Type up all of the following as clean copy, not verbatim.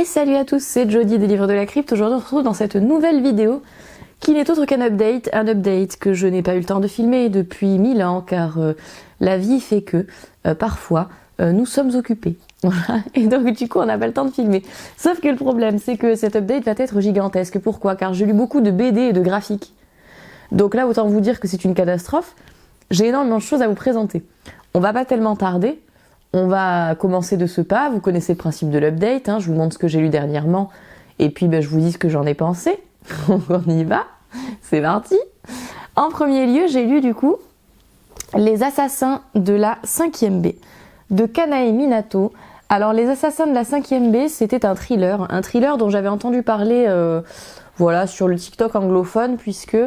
Et salut à tous, c'est Jody des Livres de la Crypte. Aujourd'hui on se retrouve dans cette nouvelle vidéo qui n'est autre qu'un update, que je n'ai pas eu le temps de filmer depuis 1000 ans car la vie fait que parfois nous sommes occupés. Voilà. Et donc du coup on n'a pas le temps de filmer. Sauf que le problème c'est que cet update va être gigantesque. Pourquoi? Car j'ai lu beaucoup de BD et de graphiques. Donc là autant vous dire que c'est une catastrophe. J'ai énormément de choses à vous présenter. On va pas tellement tarder. On va commencer de ce pas, vous connaissez le principe de l'update, hein, je vous montre ce que j'ai lu dernièrement, et puis je vous dis ce que j'en ai pensé. On y va, c'est parti. En premier lieu, j'ai lu du coup Les Assassins de la 5e B de Kanae Minato. Alors Les Assassins de la 5e B, c'était un thriller dont j'avais entendu parler voilà, sur le TikTok anglophone, puisque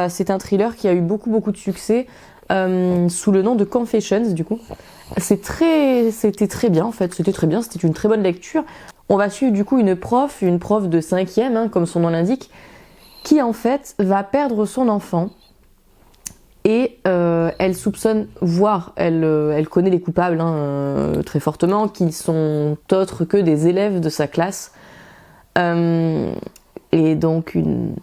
c'est un thriller qui a eu beaucoup de succès sous le nom de Confessions du coup. C'était très bien en fait, c'était une très bonne lecture. On va suivre du coup une prof de 5e, hein, comme son nom l'indique, qui en fait va perdre son enfant et elle soupçonne, voire elle connaît les coupables très fortement, qui sont autres que des élèves de sa classe. Et donc une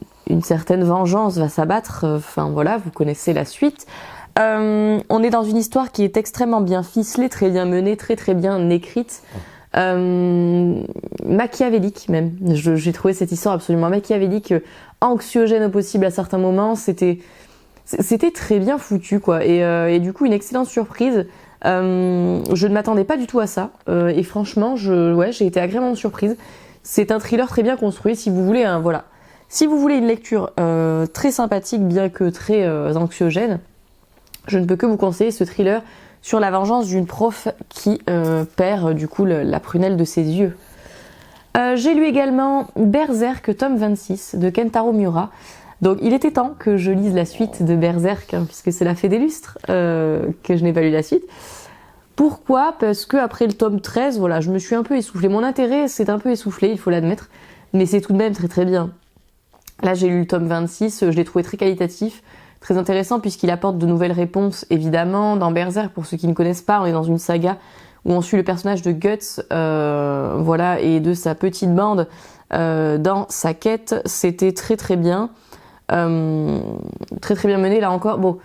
certaine vengeance va s'abattre, enfin voilà, vous connaissez la suite. On est dans une histoire qui est extrêmement bien ficelée, très bien menée, très bien écrite, machiavélique même. J'ai trouvé cette histoire absolument machiavélique, anxiogène au possible à certains moments. C'était très bien foutu quoi. Et du coup une excellente surprise. Je ne m'attendais pas du tout à ça. Et franchement, j'ai été agréablement surprise. C'est un thriller très bien construit. Si vous voulez, si vous voulez une lecture très sympathique, bien que très anxiogène. Je ne peux que vous conseiller ce thriller sur la vengeance d'une prof qui perd du coup la prunelle de ses yeux. J'ai lu également Berserk tome 26 de Kentaro Miura. Donc il était temps que je lise la suite de Berserk, hein, puisque c'est la fée des lustres que je n'ai pas lu la suite. Pourquoi? Parce que après le tome 13, voilà, je me suis un peu essoufflée. Mon intérêt s'est un peu essoufflé, il faut l'admettre, mais c'est tout de même très bien. Là j'ai lu le tome 26, je l'ai trouvé très qualitatif. Très intéressant puisqu'il apporte de nouvelles réponses, évidemment. Dans Berserk, pour ceux qui ne connaissent pas, on est dans une saga où on suit le personnage de Guts, voilà, et de sa petite bande dans sa quête. C'était très bien. Très bien mené, là encore. Bon,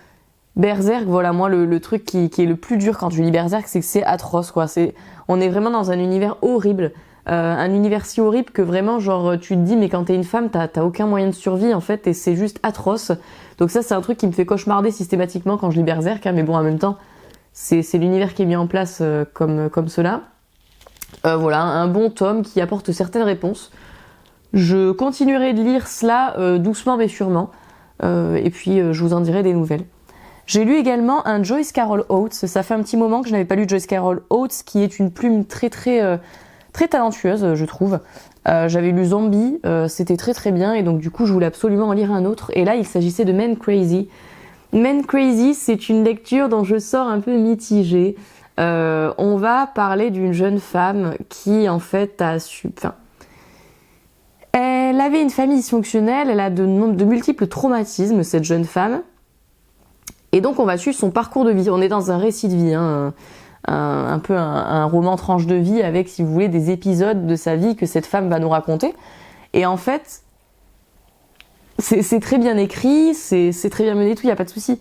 Berserk, voilà, moi, le truc qui est le plus dur quand je lis Berserk, c'est que c'est atroce, quoi. On est vraiment dans un univers horrible. Un univers si horrible que vraiment genre tu te dis mais quand t'es une femme t'as aucun moyen de survie en fait et c'est juste atroce. Donc ça c'est un truc qui me fait cauchemarder systématiquement quand je lis Berserk, hein, mais bon en même temps c'est l'univers qui est mis en place comme cela. Voilà, un bon tome qui apporte certaines réponses. Je continuerai de lire cela doucement mais sûrement et puis je vous en dirai des nouvelles. J'ai lu également un Joyce Carol Oates, ça fait un petit moment que je n'avais pas lu Joyce Carol Oates qui est une plume très talentueuse, je trouve. J'avais lu Zombie, c'était très bien, et donc du coup je voulais absolument en lire un autre. Et là, il s'agissait de Men Crazy. Men Crazy, c'est une lecture dont je sors un peu mitigée. On va parler d'une jeune femme qui, en fait, elle avait une famille dysfonctionnelle, elle a de multiples traumatismes, cette jeune femme. Et donc on va suivre son parcours de vie. On est dans un récit de vie, hein. Un peu un roman tranche de vie avec, si vous voulez, des épisodes de sa vie que cette femme va nous raconter. Et en fait, c'est très bien écrit, c'est très bien mené, tout, y a pas de souci.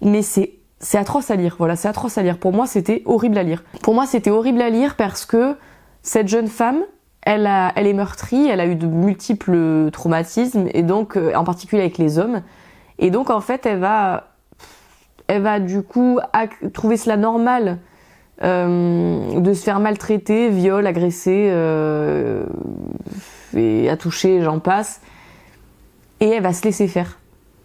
Mais c'est atroce à lire, voilà, c'est atroce à lire. Pour moi, c'était horrible à lire. Pour moi, c'était horrible à lire parce que cette jeune femme, elle est meurtrie, elle a eu de multiples traumatismes, et donc, en particulier avec les hommes. Et donc, en fait, elle va du coup trouver cela normal de se faire maltraiter, viol, agresser, et à toucher, j'en passe. Et elle va se laisser faire,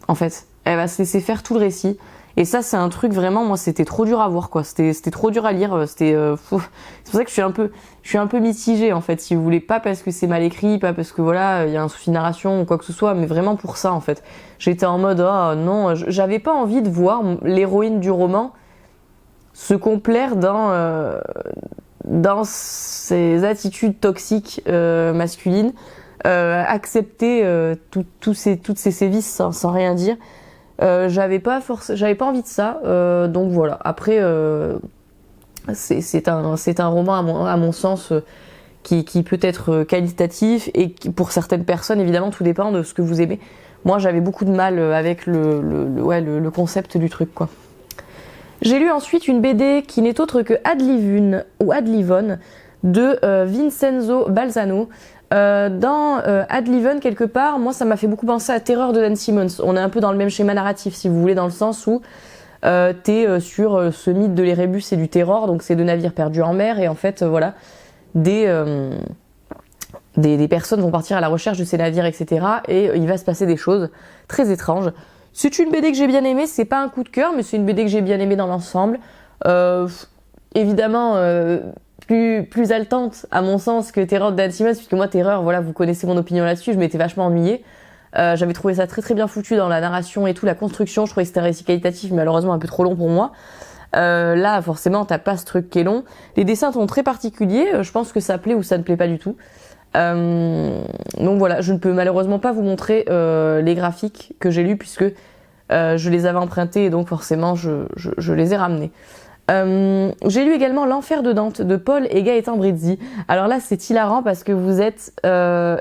en fait. Elle va se laisser faire tout le récit. Et ça, c'est un truc vraiment, moi, c'était trop dur à voir, quoi. C'était trop dur à lire. C'est pour ça que je suis un peu mitigée, en fait, si vous voulez. Pas parce que c'est mal écrit, pas parce que, voilà, il y a un souci de narration ou quoi que ce soit, mais vraiment pour ça, en fait. J'étais en mode, oh non, j'avais pas envie de voir l'héroïne du roman se complaire dans ses attitudes toxiques masculines, accepter toutes ces sévices sans rien dire. J'avais pas envie de ça, donc voilà. Après, c'est un roman à mon sens qui peut être qualitatif et qui, pour certaines personnes, évidemment, tout dépend de ce que vous aimez. Moi, j'avais beaucoup de mal avec le concept du truc, quoi. J'ai lu ensuite une BD qui n'est autre que Adlivun ou Adlivon de Vincenzo Balzano. Dans Adlivun, quelque part, moi, ça m'a fait beaucoup penser à Terreur de Dan Simmons. On est un peu dans le même schéma narratif, si vous voulez, dans le sens où t'es sur ce mythe de l'Érébus et du Terror, donc c'est deux navires perdus en mer, et en fait, voilà, des personnes vont partir à la recherche de ces navires, etc. Et il va se passer des choses très étranges. C'est une BD que j'ai bien aimée, c'est pas un coup de cœur, mais c'est une BD que j'ai bien aimée dans l'ensemble. Évidemment, plus haletante, à mon sens, que Terreur de Dan Simmons, puisque moi, Terreur, voilà, vous connaissez mon opinion là-dessus, je m'étais vachement ennuyée. J'avais trouvé ça très très bien foutu dans la narration et tout, la construction, je trouvais que c'était un récit qualitatif, mais malheureusement un peu trop long pour moi. Là, forcément, t'as pas ce truc qui est long. Les dessins sont très particuliers, je pense que ça plaît ou ça ne plaît pas du tout. Donc voilà, je ne peux malheureusement pas vous montrer les graphiques que j'ai lus, puisque je les avais empruntés et donc forcément je les ai ramenés. J'ai lu également L'Enfer de Dante de Paul et Gaëtan Brizzi. Alors là, c'est hilarant parce que vous êtes... là,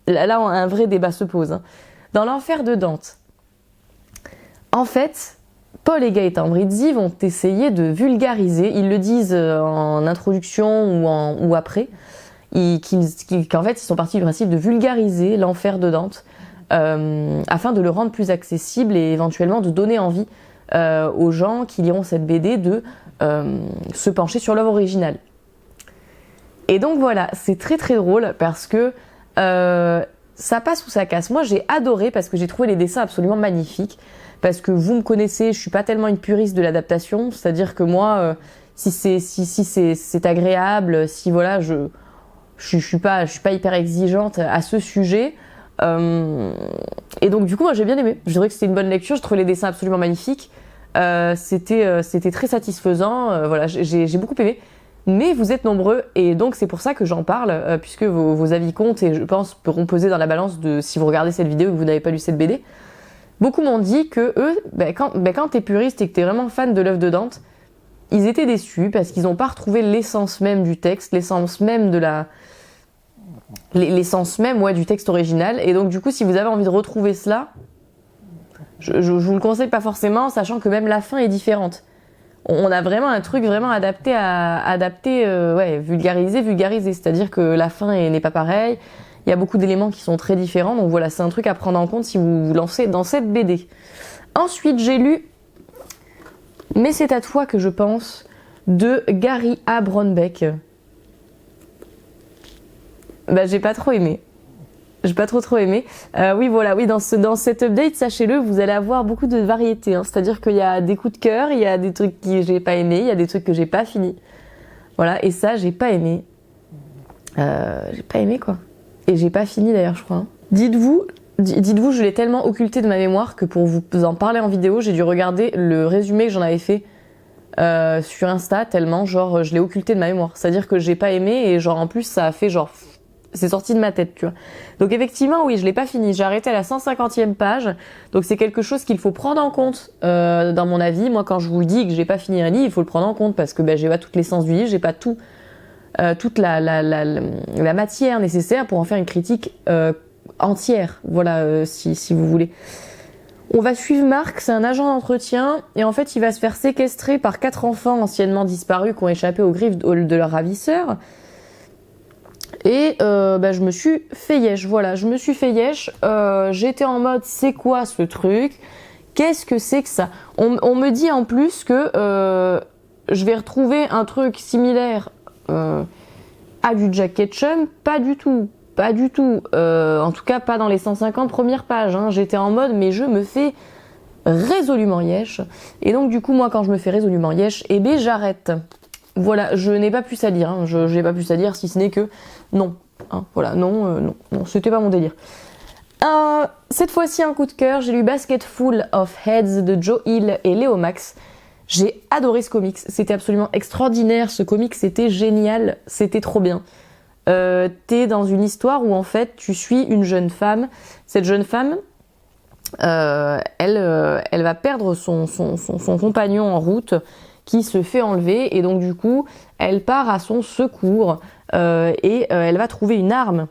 un vrai débat se pose. Hein. Dans L'Enfer de Dante, en fait, Paul et Gaëtan Brizzi vont essayer de vulgariser, ils le disent en introduction ou après, qu'en fait, ils sont partis du principe de vulgariser L'Enfer de Dante afin de le rendre plus accessible et éventuellement de donner envie aux gens qui liront cette BD de se pencher sur l'œuvre originale. Et donc voilà, c'est très très drôle parce que ça passe ou ça casse. Moi j'ai adoré parce que j'ai trouvé les dessins absolument magnifiques, parce que vous me connaissez, je suis pas tellement une puriste de l'adaptation, c'est-à-dire que moi si c'est agréable, si voilà, je suis pas hyper exigeante à ce sujet. Et donc du coup moi j'ai bien aimé, je dirais que c'était une bonne lecture, je trouvais les dessins absolument magnifiques, c'était très satisfaisant, voilà, j'ai beaucoup aimé, mais vous êtes nombreux et donc c'est pour ça que j'en parle, puisque vos avis comptent et je pense pourront peser dans la balance de si vous regardez cette vidéo et que vous n'avez pas lu cette BD. Beaucoup m'ont dit que eux, quand t'es puriste et que t'es vraiment fan de l'œuvre de Dante, ils étaient déçus parce qu'ils n'ont pas retrouvé l'essence même du texte, l'essence même de l'essence même du texte original, et donc du coup si vous avez envie de retrouver cela, je vous le conseille pas forcément, sachant que même la fin est différente. On a vraiment un truc vraiment adapté, vulgarisé, c'est-à-dire que la fin n'est pas pareille, il y a beaucoup d'éléments qui sont très différents, donc voilà, c'est un truc à prendre en compte si vous vous lancez dans cette BD. Ensuite j'ai lu Mais c'est à toi que je pense de Gary A. Brownbeck. J'ai pas trop aimé. J'ai pas trop aimé. Oui, dans cet update, sachez-le, vous allez avoir beaucoup de variété. Hein. C'est-à-dire qu'il y a des coups de cœur, il y a des trucs que j'ai pas aimé, il y a des trucs que j'ai pas fini. Voilà, et ça, j'ai pas aimé. J'ai pas aimé, quoi. Et j'ai pas fini, d'ailleurs, je crois. Hein. Dites-vous, je l'ai tellement occulté de ma mémoire que pour vous en parler en vidéo, j'ai dû regarder le résumé que j'en avais fait sur Insta, tellement, genre, je l'ai occulté de ma mémoire. C'est-à-dire que j'ai pas aimé et, genre, en plus, ça a fait, genre... C'est sorti de ma tête, tu vois. Donc effectivement, oui, je l'ai pas fini. J'ai arrêté à la 150e page. Donc c'est quelque chose qu'il faut prendre en compte dans mon avis. Moi, quand je vous dis que j'ai pas fini un livre, il faut le prendre en compte parce que j'ai pas toute l'essence du livre, j'ai pas toute la matière nécessaire pour en faire une critique entière. Voilà, si vous voulez. On va suivre Marc, c'est un agent d'entretien et en fait, il va se faire séquestrer par 4 enfants anciennement disparus qui ont échappé aux griffes de leurs ravisseurs. Et je me suis fait yesh, voilà, je me suis fait yesh, j'étais en mode c'est quoi ce truc, qu'est-ce que c'est que ça, on me dit en plus que je vais retrouver un truc similaire à du Jack Ketchum, pas du tout, en tout cas pas dans les 150 premières pages, hein. J'étais en mode mais je me fais résolument yesh, et donc du coup moi quand je me fais résolument yesh, j'arrête. Voilà, je n'ai pas plus à dire, hein. Je n'ai pas plus à dire si ce n'est que non. Hein, voilà, non, c'était pas mon délire. Cette fois-ci, un coup de cœur, j'ai lu Basketful of Heads de Joe Hill et Léo Max. J'ai adoré ce comics, c'était absolument extraordinaire, ce comics c'était génial, c'était trop bien. T'es dans une histoire où en fait tu suis une jeune femme. Cette jeune femme, elle va perdre son compagnon en route, qui se fait enlever et donc du coup elle part à son secours et elle va trouver une arme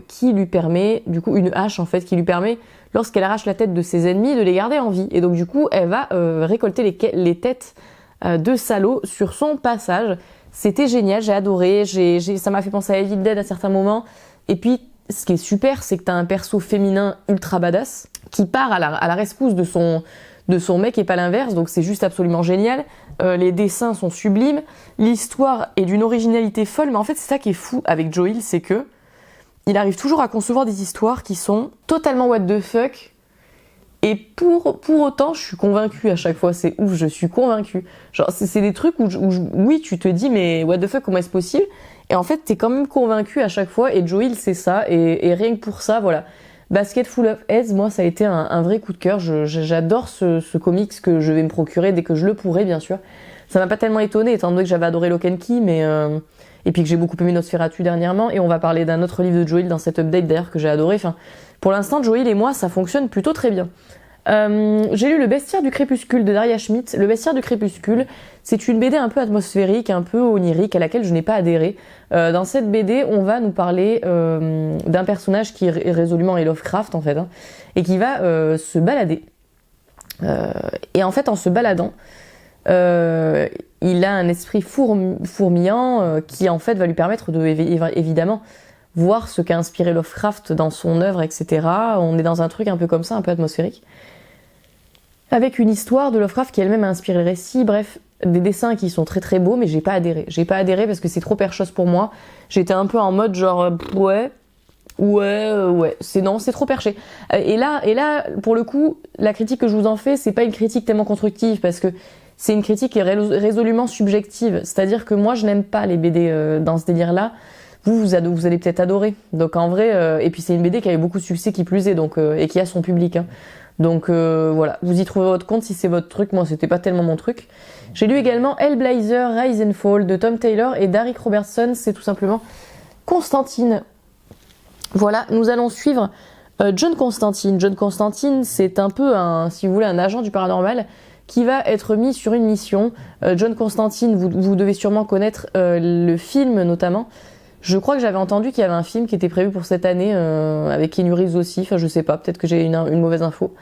qui lui permet, du coup une hache en fait, qui lui permet lorsqu'elle arrache la tête de ses ennemis de les garder en vie. Et donc du coup elle va récolter les têtes de salauds sur son passage. C'était génial, j'ai adoré, ça m'a fait penser à Evil Dead à certains moments. Et puis ce qui est super, c'est que t'as un perso féminin ultra badass qui part à la rescousse de son mec et pas l'inverse, donc c'est juste absolument génial. Les dessins sont sublimes, l'histoire est d'une originalité folle, mais en fait c'est ça qui est fou avec Joel, c'est que il arrive toujours à concevoir des histoires qui sont totalement what the fuck, et pour autant je suis convaincue à chaque fois, c'est ouf, je suis convaincue. Genre c'est des trucs où oui tu te dis mais what the fuck, comment est-ce possible, et en fait t'es quand même convaincue à chaque fois, et Joel c'est ça, et rien que pour ça, voilà. Basket Full of Heads, moi ça a été un vrai coup de cœur. J'adore ce comics que je vais me procurer dès que je le pourrai, bien sûr. Ça m'a pas tellement étonné étant donné que j'avais adoré Lock and Key, et puis que j'ai beaucoup aimé Nosferatu dernièrement, et on va parler d'un autre livre de Joel dans cette update d'ailleurs que j'ai adoré. Enfin, pour l'instant Joel et moi ça fonctionne plutôt très bien. J'ai lu Le Bestiaire du Crépuscule de Daria Schmidt. Le Bestiaire du Crépuscule, c'est une BD un peu atmosphérique, un peu onirique, à laquelle je n'ai pas adhéré. Dans cette BD, on va nous parler d'un personnage qui résolument est Lovecraft en fait, hein, et qui va se balader. Et en fait, en se baladant, il a un esprit fourmillant qui en fait va lui permettre de évidemment voir ce qu'a inspiré Lovecraft dans son œuvre, etc. On est dans un truc un peu comme ça, un peu atmosphérique, avec une histoire de Lovecraft qui elle-même a inspiré le récit. Bref, des dessins qui sont très très beaux, mais j'ai pas adhéré. J'ai pas adhéré parce que c'est trop perchose pour moi. J'étais un peu en mode genre ouais, c'est trop perché. Et là, pour le coup, la critique que je vous en fais, c'est pas une critique tellement constructive parce que c'est une critique qui est résolument subjective. C'est-à-dire que moi, je n'aime pas les BD dans ce délire-là. Vous allez peut-être adorer. Donc en vrai, et puis c'est une BD qui a eu beaucoup de succès qui plus est, donc et qui a son public. Hein. Donc voilà, vous y trouvez votre compte si c'est votre truc. Moi, c'était pas tellement mon truc. J'ai lu également Hellblazer, Rise and Fall de Tom Taylor et Derek Robertson. C'est tout simplement Constantine. Voilà, nous allons suivre John Constantine. John Constantine, c'est un peu si vous voulez, un agent du paranormal qui va être mis sur une mission. John Constantine, vous devez sûrement connaître le film notamment. Je crois que j'avais entendu qu'il y avait un film qui était prévu pour cette année avec Keanu Reeves aussi. Enfin, je sais pas, peut-être que j'ai une mauvaise info.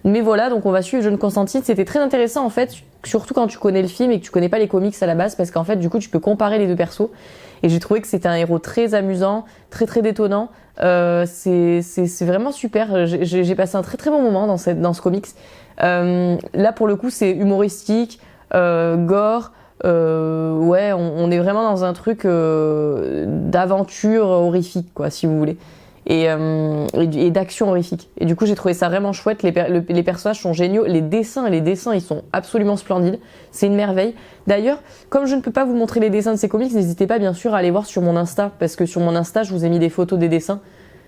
Mais voilà, donc on va suivre John Constantine. C'était très intéressant en fait, surtout quand tu connais le film et que tu connais pas les comics à la base, parce qu'en fait, du coup, tu peux comparer les deux persos. Et j'ai trouvé que c'était un héros très amusant, très très détonnant. C'est vraiment super. J'ai passé un très très bon moment dans ce comics. Là, pour le coup, c'est humoristique, gore. Ouais, on est vraiment dans un truc d'aventure horrifique, quoi, si vous voulez, et d'action horrifique. Et du coup, j'ai trouvé ça vraiment chouette. Les personnages sont géniaux, les dessins, ils sont absolument splendides. C'est une merveille. D'ailleurs, comme je ne peux pas vous montrer les dessins de ces comics, n'hésitez pas bien sûr à aller voir sur mon Insta, parce que sur mon Insta, je vous ai mis des photos des dessins.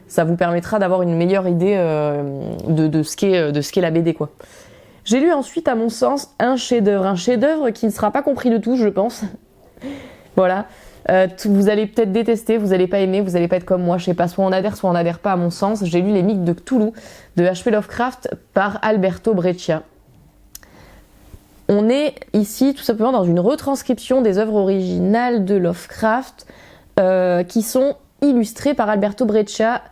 Ça vous permettra d'avoir une meilleure idée de ce qu'est la BD, quoi. J'ai lu ensuite, à mon sens, un chef-d'œuvre qui ne sera pas compris de tous, je pense. Voilà. Vous allez peut-être détester, vous allez pas aimer, vous allez pas être comme moi, je sais pas, soit on adhère pas à mon sens. J'ai lu Les Mythes de Cthulhu de H.P. Lovecraft par Alberto Breccia. On est ici tout simplement dans une retranscription des œuvres originales de Lovecraft qui sont illustrées par Alberto Breccia,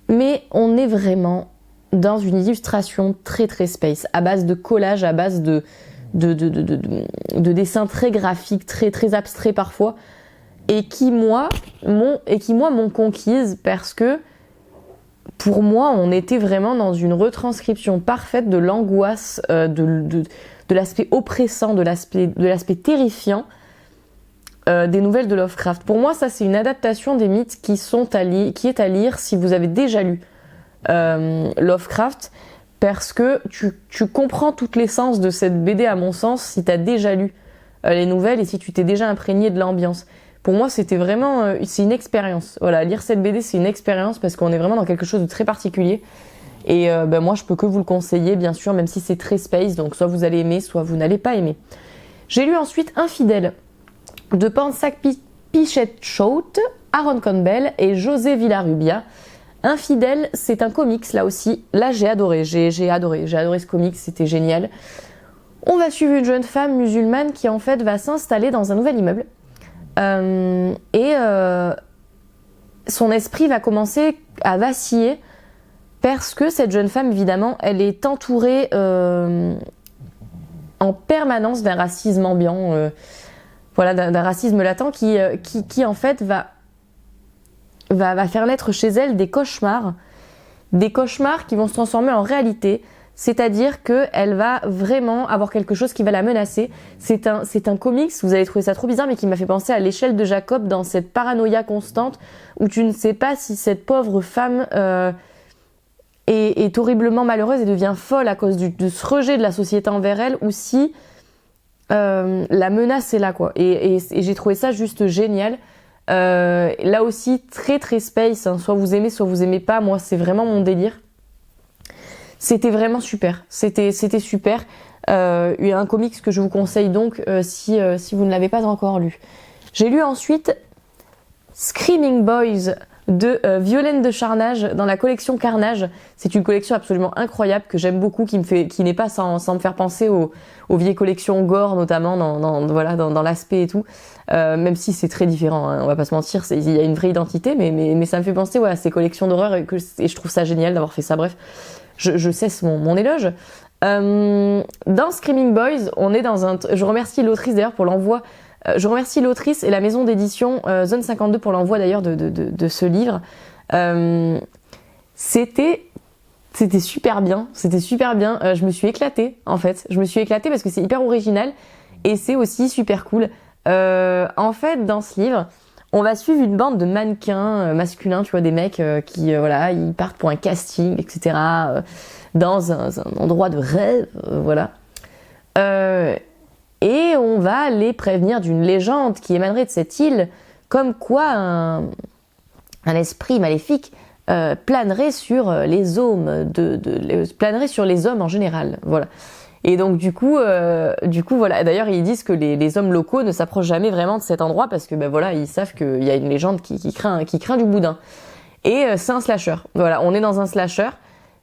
mais on est vraiment dans une illustration très très space, à base de collage, à base de dessins très graphiques, très très abstraits parfois, et qui moi m'ont conquise parce que pour moi on était vraiment dans une retranscription parfaite de l'angoisse, de l'aspect oppressant, de l'aspect terrifiant des nouvelles de Lovecraft. Pour moi, ça c'est une adaptation des mythes qui est à lire si vous avez déjà lu Lovecraft, parce que tu comprends toute l'essence de cette BD à mon sens si tu as déjà lu les nouvelles et si tu t'es déjà imprégné de l'ambiance. Pour moi, c'était vraiment c'est une expérience. Voilà, lire cette BD, c'est une expérience parce qu'on est vraiment dans quelque chose de très particulier. Et moi, je peux que vous le conseiller, bien sûr, même si c'est très space. Donc, soit vous allez aimer, soit vous n'allez pas aimer. J'ai lu ensuite Infidèle de Pansac Pichetchaut, Aaron Campbell et José Villarrubia. Infidèle, c'est un comics là aussi. Là, j'ai adoré ce comics, c'était génial. On va suivre une jeune femme musulmane qui en fait va s'installer dans un nouvel immeuble. Son esprit va commencer à vaciller parce que cette jeune femme, évidemment, elle est entourée en permanence d'un racisme ambiant, d'un racisme latent qui en fait va faire naître chez elle des cauchemars qui vont se transformer en réalité. C'est-à-dire qu'elle va vraiment avoir quelque chose qui va la menacer. C'est un comics, vous allez trouver ça trop bizarre, mais qui m'a fait penser à l'échelle de Jacob dans cette paranoïa constante où tu ne sais pas si cette pauvre femme est horriblement malheureuse et devient folle à cause de ce rejet de la société envers elle ou si la menace est là, quoi. Et j'ai trouvé ça juste génial. Là aussi, très très space, hein. Soit vous aimez pas. Moi, c'est vraiment mon délire. C'était vraiment super. C'était super. Il y a un comics que je vous conseille donc si vous ne l'avez pas encore lu. J'ai lu ensuite Screaming Boys de Violaine de Charnage dans la collection Carnage. C'est une collection absolument incroyable que j'aime beaucoup, qui n'est pas sans me faire penser aux vieilles collections gore, notamment dans l'aspect et tout. Même si c'est très différent, hein, on va pas se mentir, il y a une vraie identité, mais ça me fait penser à ces collections d'horreur et je trouve ça génial d'avoir fait ça. Bref, je cesse mon éloge. Dans Screaming Boys, on est je remercie l'autrice d'ailleurs pour l'envoi. Je remercie l'autrice et la maison d'édition Zone 52 pour l'envoi d'ailleurs de ce livre. C'était super bien. Je me suis éclatée en fait. Je me suis éclatée parce que c'est hyper original et c'est aussi super cool. En fait, dans ce livre, on va suivre une bande de mannequins masculins, tu vois, des mecs qui ils partent pour un casting, etc. Dans un endroit de rêve, voilà. Et on va les prévenir d'une légende qui émanerait de cette île, comme quoi un esprit maléfique planerait sur les hommes, planerait sur les hommes en général, voilà. Et donc du coup voilà. D'ailleurs ils disent que les hommes locaux ne s'approchent jamais vraiment de cet endroit parce que ils savent qu'il y a une légende qui craint du boudin. Et c'est un slasher. Voilà, on est dans un slasher.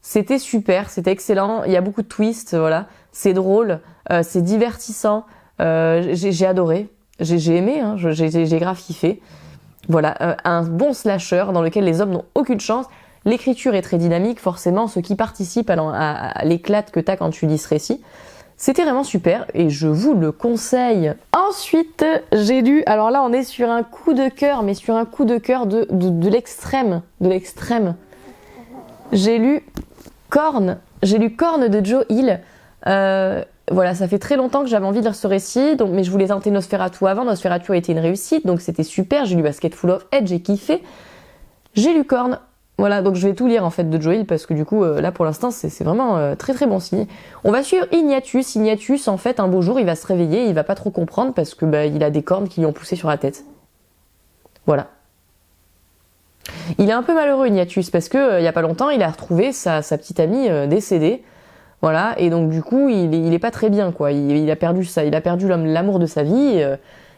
C'était super, c'était excellent. Il y a beaucoup de twists, voilà. C'est drôle, c'est divertissant. J'ai adoré, j'ai aimé, hein. J'ai grave kiffé. Voilà, un bon slasher dans lequel les hommes n'ont aucune chance. L'écriture est très dynamique, forcément, ce qui participe à l'éclate que t'as quand tu lis ce récit. C'était vraiment super et je vous le conseille. Ensuite, j'ai lu, alors là on est sur un coup de cœur, mais sur un coup de cœur de l'extrême. J'ai lu Korn de Joe Hill. Voilà, ça fait très longtemps que j'avais envie de lire ce récit, mais je voulais tenter Nosferatu avant. Nosferatu a été une réussite, donc c'était super. J'ai lu Basket Full of Head, j'ai kiffé. J'ai lu Korn. Voilà, donc je vais tout lire en fait de Joe Hill parce que du coup là pour l'instant c'est vraiment très très bon signe. On va suivre Ignatius. Ignatius en fait un beau jour il va se réveiller, il va pas trop comprendre parce que il a des cornes qui lui ont poussé sur la tête. Voilà. Il est un peu malheureux Ignatius parce que il y a pas longtemps il a retrouvé sa petite amie décédée. Voilà, et donc du coup il est pas très bien quoi. Il a perdu l'amour de sa vie.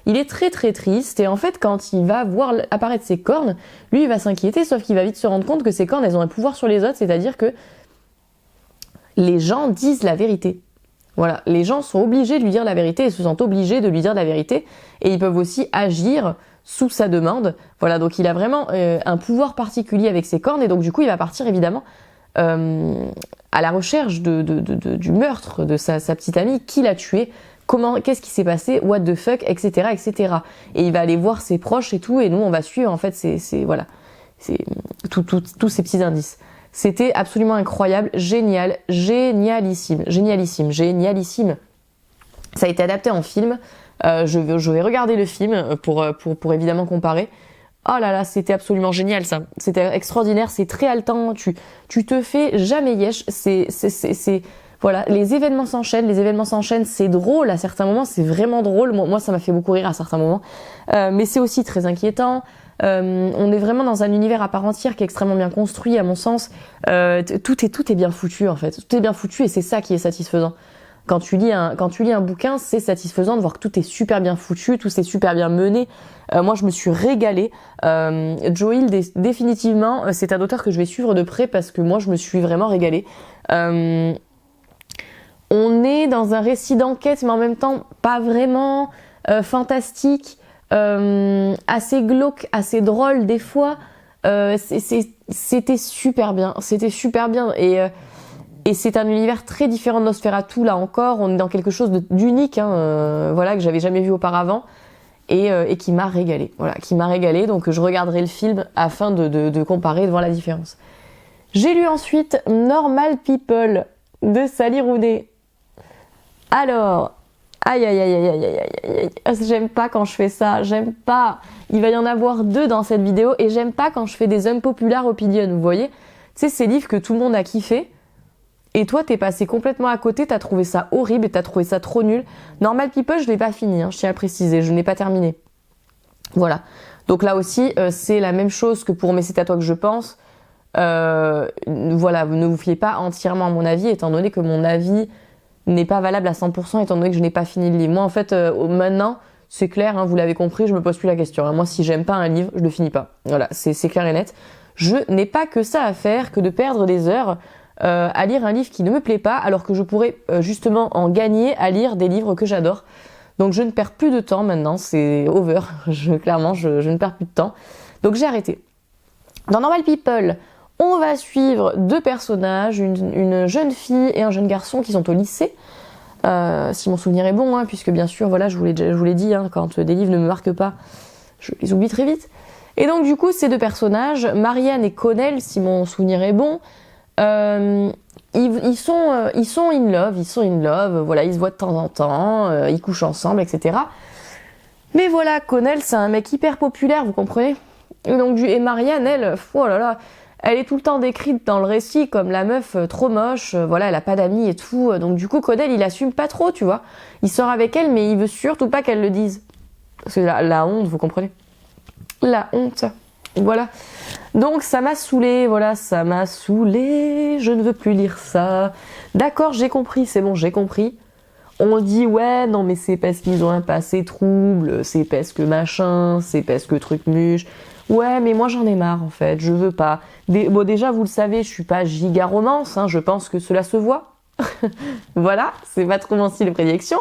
Il est très très triste et en fait quand il va voir apparaître ses cornes, lui il va s'inquiéter sauf qu'il va vite se rendre compte que ses cornes elles ont un pouvoir sur les autres, c'est-à-dire que les gens disent la vérité. Voilà, les gens sont obligés de lui dire la vérité et se sentent obligés de lui dire la vérité et ils peuvent aussi agir sous sa demande. Voilà, donc il a vraiment un pouvoir particulier avec ses cornes et donc du coup il va partir évidemment à la recherche du meurtre de sa petite amie, qui l'a tuée. Qu'est-ce qui s'est passé, what the fuck, etc., etc. Et il va aller voir ses proches et tout, et nous on va suivre en fait tous ces petits indices. C'était absolument incroyable, génialissime. Ça a été adapté en film. Je vais regarder le film pour évidemment comparer. Oh là là, c'était absolument génial ça. C'était extraordinaire, c'est très haletant. Tu te fais jamais yesh. Voilà, les événements s'enchaînent, c'est drôle à certains moments, c'est vraiment drôle. Moi, ça m'a fait beaucoup rire à certains moments. Mais c'est aussi très inquiétant. On est vraiment dans un univers à part entière qui est extrêmement bien construit, à mon sens. Tout est bien foutu, en fait. Tout est bien foutu et c'est ça qui est satisfaisant. Quand tu lis un bouquin, c'est satisfaisant de voir que tout est super bien foutu, tout est super bien mené. Moi, je me suis régalée. Joe Hill, définitivement, c'est un auteur que je vais suivre de près parce que moi, je me suis vraiment régalée. on est dans un récit d'enquête, mais en même temps pas vraiment, fantastique, assez glauque, assez drôle des fois. C'était super bien, et c'est un univers très différent de Nosferatu. Là encore, on est dans quelque chose d'unique, voilà, que j'avais jamais vu auparavant, et qui m'a régalé. Voilà, qui m'a régalé. Donc je regarderai le film afin de comparer, de voir la différence. J'ai lu ensuite Normal People de Sally Rooney. Alors, aïe aïe aïe aïe aïe aïe aïe, j'aime pas quand je fais ça, j'aime pas. Il va y en avoir 2 dans cette vidéo, et j'aime pas quand je fais des unpopular opinions, vous voyez. Tu sais, ces livres que tout le monde a kiffé, et toi t'es passé complètement à côté, t'as trouvé ça horrible et t'as trouvé ça trop nul. Normal People, je l'ai pas fini, je tiens à le préciser, je n'ai pas terminé. Voilà. Donc là aussi, c'est la même chose que pour Mais c'est à toi que je pense. Voilà, ne vous fiez pas entièrement à mon avis, étant donné que mon avis n'est pas valable à 100%, étant donné que je n'ai pas fini le livre. Moi, en fait, maintenant, c'est clair, vous l'avez compris, je me pose plus la question. Moi, si j'aime pas un livre, je le finis pas. Voilà, c'est clair et net. Je n'ai pas que ça à faire, que de perdre des heures à lire un livre qui ne me plaît pas, alors que je pourrais justement en gagner à lire des livres que j'adore. Donc je ne perds plus de temps maintenant, c'est over. Clairement, je ne perds plus de temps. Donc j'ai arrêté. Dans Normal People, on va suivre 2 personnages, une jeune fille et un jeune garçon qui sont au lycée. Si mon souvenir est bon, puisque bien sûr, voilà, je vous l'ai dit, quand des livres ne me marquent pas, je les oublie très vite. Et donc du coup, ces 2 personnages, Marianne et Connell, si mon souvenir est bon, ils sont in love, voilà, ils se voient de temps en temps, ils couchent ensemble, etc. Mais voilà, Connell, c'est un mec hyper populaire, vous comprenez? Et Marianne, elle, oh là là, elle est tout le temps décrite dans le récit comme la meuf trop moche, voilà, elle a pas d'amis et tout. Donc du coup, Connell, il assume pas trop, tu vois. Il sort avec elle, mais il veut surtout pas qu'elle le dise. Parce que la honte, vous comprenez? La honte. Voilà. Donc ça m'a saoulée, voilà, ça m'a saoulée, je ne veux plus lire ça. D'accord, j'ai compris, c'est bon, j'ai compris. On dit, ouais, non mais c'est parce qu'ils ont un passé trouble, c'est parce que machin, c'est parce que truc muche. Ouais, mais moi j'en ai marre en fait, je veux pas. Bon, déjà, vous le savez, je suis pas giga romance, je pense que cela se voit. Voilà, c'est pas trop mon style de prédilection.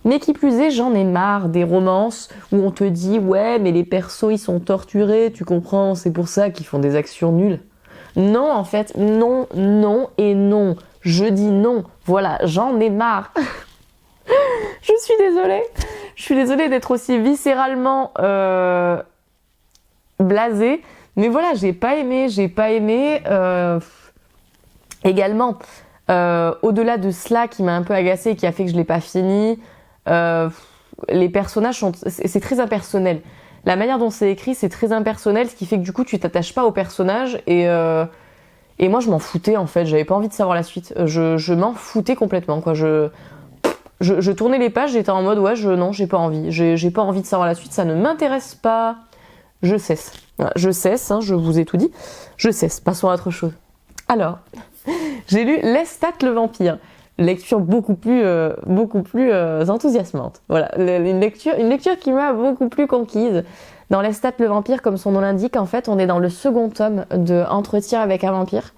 Mais qui plus est, j'en ai marre des romances où on te dit, ouais, mais les persos ils sont torturés, tu comprends, c'est pour ça qu'ils font des actions nulles. Non, en fait, non, non et non. Je dis non. Voilà, j'en ai marre. Je suis désolée d'être aussi viscéralement blasée. Mais voilà, j'ai pas aimé. Également, au-delà de cela qui m'a un peu agacée et qui a fait que je l'ai pas fini, les personnages c'est très impersonnel. La manière dont c'est écrit, c'est très impersonnel, ce qui fait que du coup, tu t'attaches pas aux personnages et moi, je m'en foutais en fait. J'avais pas envie de savoir la suite. Je m'en foutais complètement, quoi. Je tournais les pages, j'étais en mode ouais, non, j'ai pas envie. J'ai pas envie de savoir la suite, ça ne m'intéresse pas. Je cesse. Voilà, je cesse, je vous ai tout dit. Je cesse. Passons à autre chose. Alors, j'ai lu Lestat le vampire. Lecture beaucoup plus enthousiasmante. Voilà, une lecture qui m'a beaucoup plus conquise. Dans Lestat le vampire, comme son nom l'indique, en fait, on est dans le second tome de Entretien avec un vampire.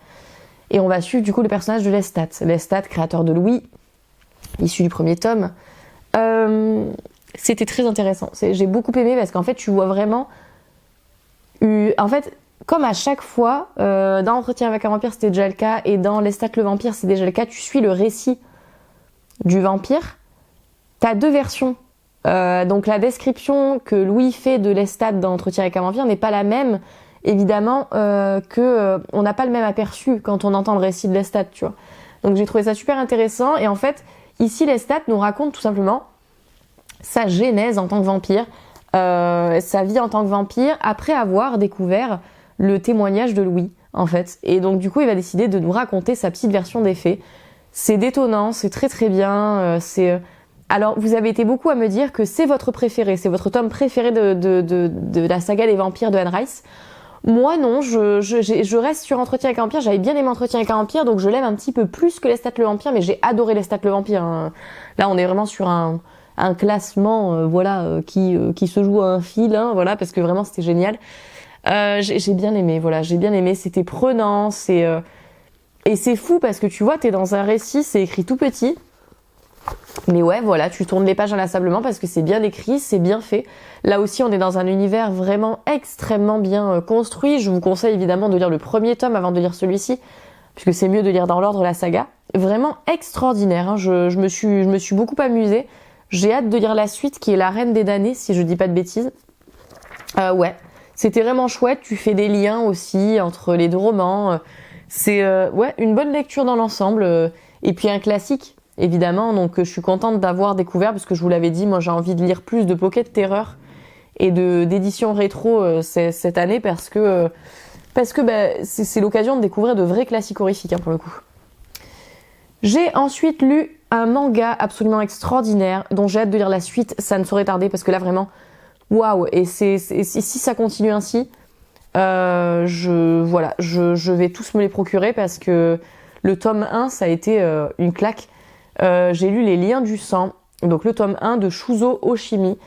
Et on va suivre du coup le personnage de Lestat. Lestat, créateur de Louis, issu du premier tome. C'était très intéressant. J'ai beaucoup aimé parce qu'en fait, tu vois vraiment... En fait, comme à chaque fois, dans Entretien avec un vampire, c'était déjà le cas, et dans Lestat le vampire, c'est déjà le cas, tu suis le récit du vampire. T'as 2 versions. Donc la description que Louis fait de Lestat dans Entretien avec un vampire n'est pas la même, évidemment, on n'a pas le même aperçu quand on entend le récit de Lestat, tu vois. Donc j'ai trouvé ça super intéressant, et en fait, ici, Lestat nous raconte tout simplement sa genèse en tant que vampire, sa vie en tant que vampire, après avoir découvert le témoignage de Louis, en fait. Et donc, du coup, il va décider de nous raconter sa petite version des faits. C'est détonnant, c'est très très bien. Alors, vous avez été beaucoup à me dire que c'est votre préféré, c'est votre tome préféré de la saga des vampires de Anne Rice. Moi, non, je reste sur Entretien avec un vampire. J'avais bien aimé Entretien avec un vampire, donc je l'aime un petit peu plus que Lestat le vampire, mais j'ai adoré Lestat le vampire. Là, on est vraiment sur un classement, qui se joue à un fil, voilà, parce que vraiment, c'était génial. J'ai bien aimé, c'était prenant, et c'est fou parce que tu vois, t'es dans un récit, c'est écrit tout petit, Mais ouais, voilà, tu tournes les pages inlassablement parce que c'est bien écrit, c'est bien fait. Là aussi, on est dans un univers vraiment extrêmement bien construit. Je vous conseille évidemment de lire le premier tome avant de lire celui-ci, puisque c'est mieux de lire dans l'ordre la saga. Vraiment extraordinaire, hein. Je me suis beaucoup amusée. J'ai hâte de lire la suite qui est La Reine des damnés, si je dis pas de bêtises. Ouais, c'était vraiment chouette. Tu fais des liens aussi entre les deux romans. C'est ouais, une bonne lecture dans l'ensemble. Et puis un classique, évidemment. Donc je suis contente d'avoir découvert, parce que je vous l'avais dit, moi j'ai envie de lire plus de Pocket Terror et d'éditions rétro cette année, parce que c'est l'occasion de découvrir de vrais classiques horrifiques, hein, pour le coup. J'ai ensuite lu un manga absolument extraordinaire dont j'ai hâte de lire la suite, ça ne saurait tarder, parce que là vraiment, waouh. Et si ça continue ainsi, je vais tous me les procurer, parce que le tome 1, ça a été une claque. J'ai lu Les Liens du sang, donc le tome 1 de Shuzo Oshimi.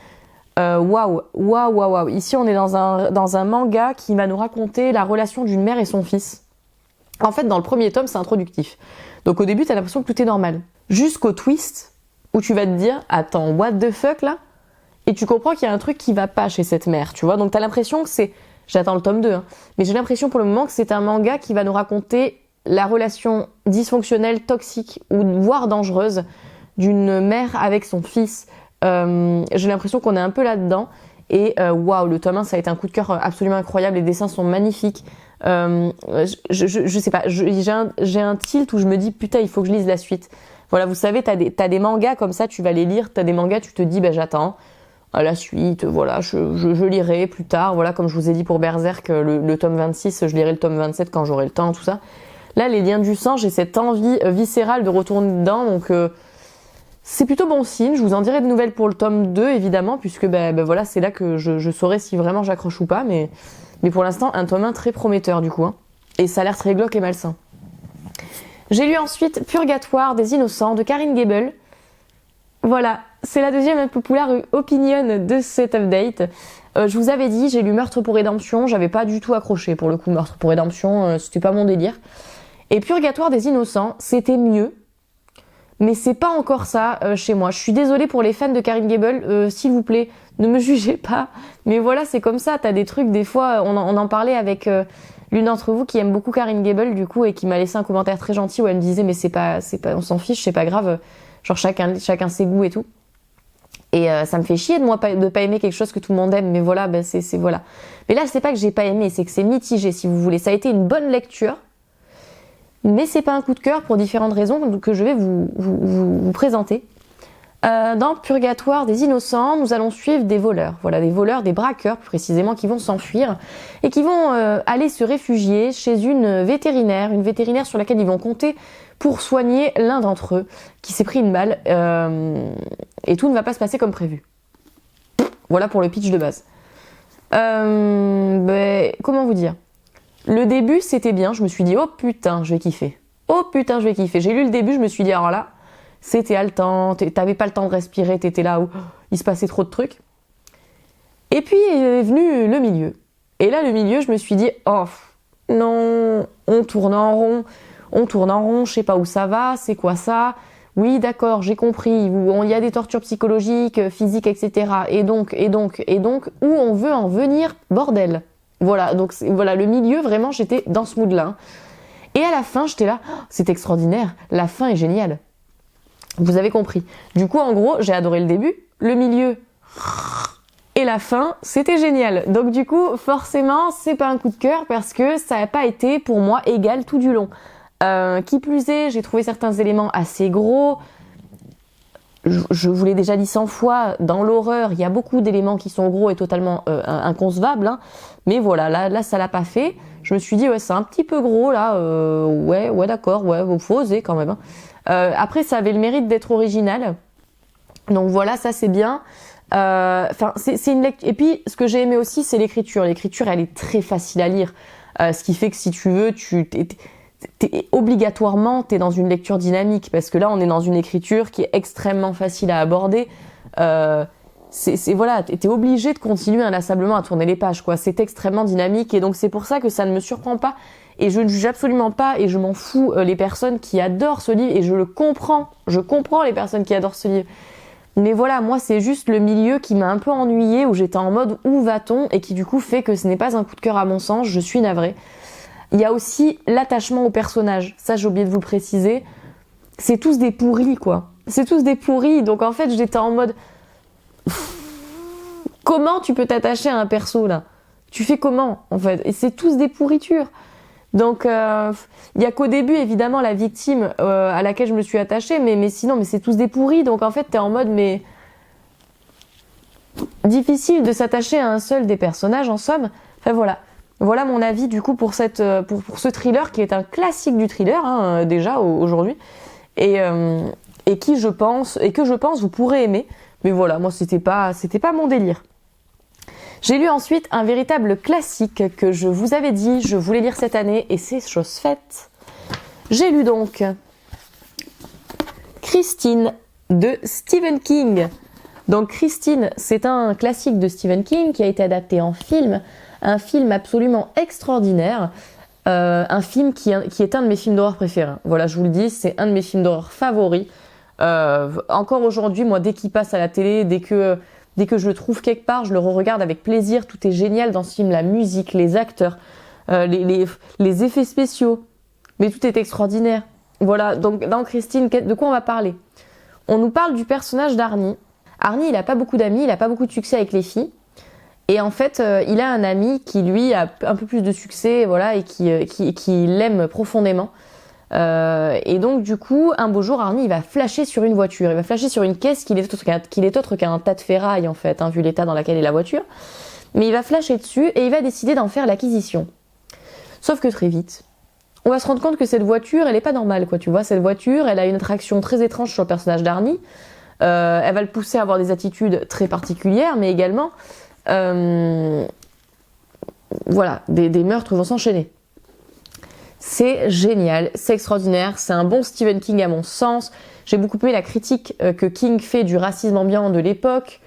Waouh. Ici, on est dans un manga qui va nous raconter la relation d'une mère et son fils. En fait, dans le premier tome, c'est introductif. Donc au début, t'as l'impression que tout est normal. Jusqu'au twist, où tu vas te dire, attends, what the fuck là? Et tu comprends qu'il y a un truc qui va pas chez cette mère, tu vois. Donc t'as l'impression que c'est... J'attends le tome 2, hein. Mais j'ai l'impression pour le moment que c'est un manga qui va nous raconter la relation dysfonctionnelle, toxique, ou voire dangereuse d'une mère avec son fils. J'ai l'impression qu'on est un peu là-dedans. Et waouh, le tome 1, ça a été un coup de cœur absolument incroyable. Les dessins sont magnifiques. Je sais pas, j'ai un tilt où je me dis putain, il faut que je lise la suite. Voilà, vous savez, t'as des mangas comme ça, tu vas les lire. T'as des mangas, tu te dis j'attends la suite. Voilà, je lirai plus tard. Voilà, comme je vous ai dit pour Berserk, le tome 26, je lirai le tome 27 quand j'aurai le temps, tout ça. Là, Les Liens du sang, j'ai cette envie viscérale de retourner dedans, donc c'est plutôt bon signe. Je vous en dirai de nouvelles pour le tome 2, évidemment, puisque voilà, c'est là que je saurai si vraiment j'accroche ou pas, mais pour l'instant, un tome 1 très prometteur, du coup, hein. Et ça a l'air très glauque et malsain. J'ai lu ensuite Purgatoire des innocents de Karine Gable. Voilà, c'est la deuxième populaire opinion de cet update. Je vous avais dit, j'ai lu Meurtre pour Rédemption, j'avais pas du tout accroché pour le coup. Meurtre pour Rédemption, c'était pas mon délire. Et Purgatoire des innocents, c'était mieux, mais c'est pas encore ça chez moi. Je suis désolée pour les fans de Karine Gable, s'il vous plaît, ne me jugez pas. Mais voilà, c'est comme ça, t'as des trucs, des fois, on en parlait avec l'une d'entre vous qui aime beaucoup Karine Gable, du coup, et qui m'a laissé un commentaire très gentil où elle me disait, mais c'est pas, on s'en fiche, c'est pas grave, genre chacun ses goûts et tout. Et ça me fait chier de moi de pas aimer quelque chose que tout le monde aime, mais voilà, c'est voilà. Mais là, c'est pas que j'ai pas aimé, c'est que c'est mitigé, si vous voulez. Ça a été une bonne lecture, mais c'est pas un coup de cœur pour différentes raisons que je vais vous présenter. Dans Purgatoire des innocents, nous allons suivre des voleurs. Voilà, des voleurs, des braqueurs plus précisément, qui vont s'enfuir et qui vont aller se réfugier chez une vétérinaire sur laquelle ils vont compter pour soigner l'un d'entre eux qui s'est pris une balle, et tout ne va pas se passer comme prévu. Voilà pour le pitch de base. Comment vous dire ? Le début, c'était bien. Je me suis dit, oh putain, je vais kiffer. J'ai lu le début, je me suis dit, alors là, c'était haletant, t'avais pas le temps de respirer, t'étais là où il se passait trop de trucs. Et puis est venu le milieu. Et là, le milieu, je me suis dit, oh non, on tourne en rond, je sais pas où ça va, c'est quoi ça ? Oui, d'accord, j'ai compris, il y a des tortures psychologiques, physiques, etc. Et donc, où on veut en venir, bordel. Voilà, donc voilà, le milieu, vraiment, j'étais dans ce mood-là. Et à la fin, j'étais là, oh, c'est extraordinaire, la fin est géniale. Vous avez compris. Du coup, en gros, j'ai adoré le début, le milieu et la fin, c'était génial. Donc du coup, forcément, c'est pas un coup de cœur parce que ça n'a pas été pour moi égal tout du long. Qui plus est, j'ai trouvé certains éléments assez gros. Je vous l'ai déjà dit 100 fois, dans l'horreur, il y a beaucoup d'éléments qui sont gros et totalement inconcevables, hein. Mais voilà, là, ça l'a pas fait. Je me suis dit, ouais, c'est un petit peu gros, là. Ouais, d'accord, ouais, faut oser quand même, hein. Après, ça avait le mérite d'être original. Donc voilà, ça c'est bien. C'est une lecture. Et puis, ce que j'ai aimé aussi, c'est l'écriture. L'écriture, elle est très facile à lire. Ce qui fait que si tu veux, obligatoirement, t'es dans une lecture dynamique. Parce que là, on est dans une écriture qui est extrêmement facile à aborder. Voilà, t'es obligé de continuer inlassablement à tourner les pages, quoi. C'est extrêmement dynamique et donc c'est pour ça que ça ne me surprend pas Et je ne juge absolument pas et je m'en fous les personnes qui adorent ce livre et je le comprends. Je comprends les personnes qui adorent ce livre. Mais voilà, moi c'est juste le milieu qui m'a un peu ennuyée, où j'étais en mode où va-t-on, et qui du coup fait que ce n'est pas un coup de cœur à mon sens, je suis navrée. Il y a aussi l'attachement aux personnages, ça j'ai oublié de vous le préciser. C'est tous des pourris quoi. C'est tous des pourris, donc en fait j'étais en mode... Comment tu peux t'attacher à un perso là ? Tu fais comment en fait ? Et c'est tous des pourritures. Donc il y a qu'au début évidemment la victime à laquelle je me suis attachée, mais sinon mais c'est tous des pourris, donc en fait t'es en mode mais difficile de s'attacher à un seul des personnages en somme. Enfin voilà mon avis du coup pour ce thriller qui est un classique du thriller hein, déjà aujourd'hui et que je pense vous pourrez aimer, mais voilà moi c'était pas mon délire. J'ai lu ensuite un véritable classique que je vous avais dit, je voulais lire cette année et c'est chose faite. J'ai lu donc Christine de Stephen King. Donc Christine, c'est un classique de Stephen King qui a été adapté en film, un film absolument extraordinaire, un film qui est un de mes films d'horreur préférés. Voilà, je vous le dis, c'est un de mes films d'horreur favoris. Encore aujourd'hui, moi, dès qu'il passe à la télé, dès que je le trouve quelque part, je le re-regarde avec plaisir. Tout est génial dans ce film, la musique, les acteurs, les effets spéciaux. Mais tout est extraordinaire. Voilà, donc dans Christine, de quoi on va parler ? On nous parle du personnage d'Arnie. Arnie, il a pas beaucoup d'amis, il a pas beaucoup de succès avec les filles. Et en fait, il a un ami qui, lui, a un peu plus de succès, voilà, et qui l'aime profondément. Et donc du coup, un beau jour, Arnie il va flasher sur une voiture, il va flasher sur une caisse qu'il est autre qu'un tas de ferraille en fait, hein, vu l'état dans lequel est la voiture. Mais il va flasher dessus et il va décider d'en faire l'acquisition. Sauf que très vite, on va se rendre compte que cette voiture, elle est pas normale quoi. Tu vois, cette voiture, elle a une attraction très étrange sur le personnage d'Arnie. Elle va le pousser à avoir des attitudes très particulières, mais également, voilà, des meurtres vont s'enchaîner. C'est génial, c'est extraordinaire, c'est un bon Stephen King à mon sens. J'ai beaucoup aimé la critique que King fait du racisme ambiant de l'époque.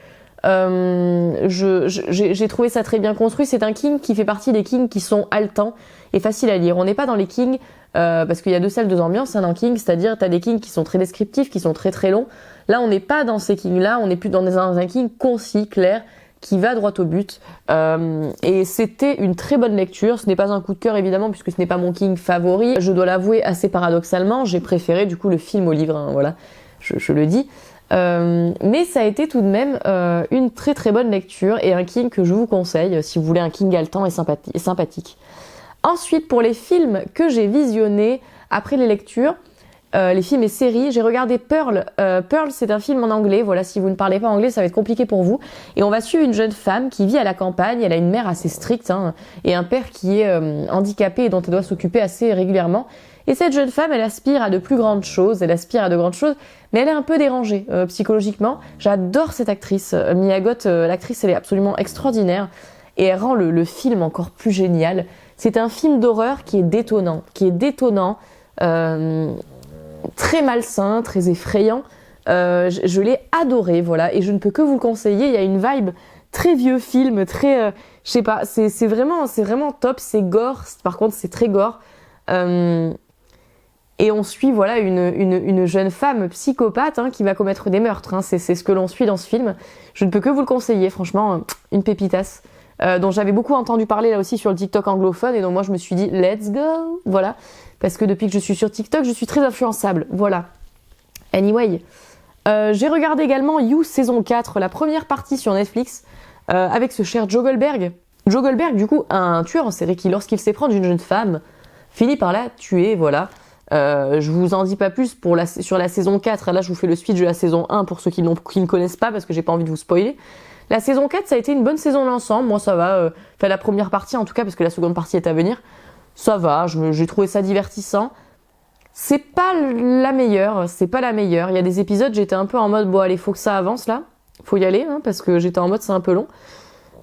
J'ai trouvé ça très bien construit. C'est un King qui fait partie des Kings qui sont haletants et faciles à lire. On n'est pas dans les Kings, parce qu'il y a deux salles, deux ambiances hein, dans King, c'est-à-dire t'as des Kings qui sont très descriptifs, qui sont très très longs. Là, on n'est pas dans ces Kings-là, on est plus dans un King concis, clair, qui va droit au but. Et c'était une très bonne lecture. Ce n'est pas un coup de cœur évidemment puisque ce n'est pas mon King favori. Je dois l'avouer assez paradoxalement, j'ai préféré du coup le film au livre. Hein, voilà, je le dis. Mais ça a été tout de même une très très bonne lecture et un King que je vous conseille si vous voulez un King haletant et sympathique. Ensuite, pour les films que j'ai visionnés après les lectures, les films et séries, j'ai regardé Pearl. Pearl, c'est un film en anglais. Voilà, si vous ne parlez pas anglais, ça va être compliqué pour vous. Et on va suivre une jeune femme qui vit à la campagne. Elle a une mère assez stricte hein, et un père qui est handicapé et dont elle doit s'occuper assez régulièrement. Et cette jeune femme, elle aspire à de plus grandes choses. Elle aspire à de grandes choses, mais elle est un peu dérangée psychologiquement. J'adore cette actrice. Mia Goth, l'actrice, elle est absolument extraordinaire. Et elle rend le film encore plus génial. C'est un film d'horreur qui est détonnant. Très malsain, très effrayant. Je l'ai adoré, voilà, et je ne peux que vous le conseiller. Il y a une vibe très vieux film, très, je sais pas, c'est vraiment top. C'est gore, par contre, c'est très gore. Et on suit, voilà, une jeune femme psychopathe hein, qui va commettre des meurtres. Hein. C'est ce que l'on suit dans ce film. Je ne peux que vous le conseiller, franchement, une pépitasse. Dont j'avais beaucoup entendu parler là aussi sur le TikTok anglophone et donc moi je me suis dit let's go, voilà, parce que depuis que je suis sur TikTok je suis très influençable, voilà. Anyway, j'ai regardé également You saison 4, la première partie sur Netflix avec ce cher Joe Goldberg. Joe Goldberg du coup un tueur en série qui lorsqu'il s'éprend d'une jeune femme finit par la tuer, voilà. Je vous en dis pas plus sur la saison 4, là je vous fais le speech de la saison 1 pour ceux qui ne connaissent pas parce que j'ai pas envie de vous spoiler. La saison 4, ça a été une bonne saison d'ensemble. Moi, ça va. Enfin, la première partie, en tout cas, parce que la seconde partie est à venir. Ça va. J'ai trouvé ça divertissant. C'est pas la meilleure. Il y a des épisodes, j'étais un peu en mode, bon, allez, faut que ça avance, là. Faut y aller, hein, parce que j'étais en mode, c'est un peu long.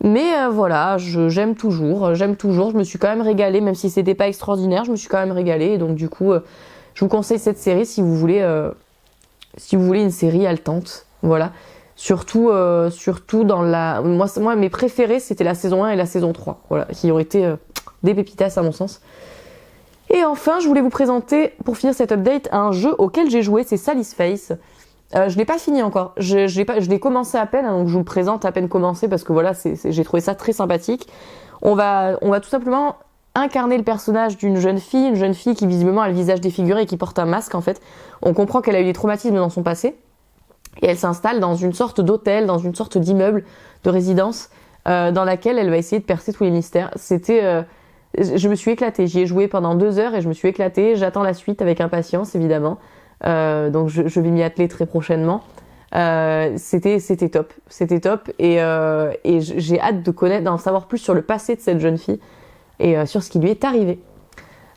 Mais voilà, j'aime toujours. Je me suis quand même régalée, même si c'était pas extraordinaire. Je me suis quand même régalée. Et donc, du coup, je vous conseille cette série si vous voulez une série haletante. Voilà. Surtout dans la... Moi, mes préférés, c'était la saison 1 et la saison 3. Voilà, qui ont été des pépitasses à mon sens. Et enfin, je voulais vous présenter, pour finir cette update, un jeu auquel j'ai joué, c'est Sally's Face. Je l'ai pas fini encore, je l'ai commencé à peine, hein, donc je vous le présente à peine commencé parce que voilà, j'ai trouvé ça très sympathique. On va tout simplement incarner le personnage d'une jeune fille qui visiblement a le visage défiguré et qui porte un masque en fait. On comprend qu'elle a eu des traumatismes dans son passé et elle s'installe dans une sorte d'hôtel, dans une sorte d'immeuble de résidence dans laquelle elle va essayer de percer tous les mystères. Je me suis éclatée, j'y ai joué pendant 2 heures et je me suis éclatée. J'attends la suite avec impatience évidemment. Donc je vais m'y atteler très prochainement. C'était top et j'ai hâte d'en savoir plus sur le passé de cette jeune fille et sur ce qui lui est arrivé.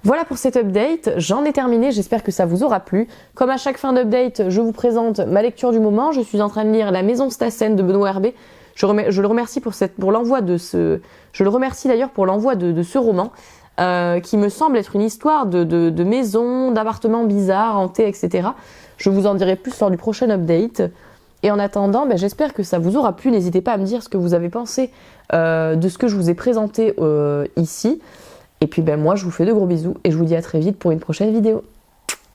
Voilà pour cette update, j'en ai terminé, j'espère que ça vous aura plu. Comme à chaque fin d'update, je vous présente ma lecture du moment. Je suis en train de lire La Maison Stassen de Benoît Herbé. Je le remercie pour l'envoi de ce. Je le remercie d'ailleurs pour l'envoi de ce roman. Qui me semble être une histoire de maisons, d'appartements bizarres, hantés, etc. Je vous en dirai plus lors du prochain update. Et en attendant, j'espère que ça vous aura plu. N'hésitez pas à me dire ce que vous avez pensé de ce que je vous ai présenté ici. Et puis moi, je vous fais de gros bisous et je vous dis à très vite pour une prochaine vidéo.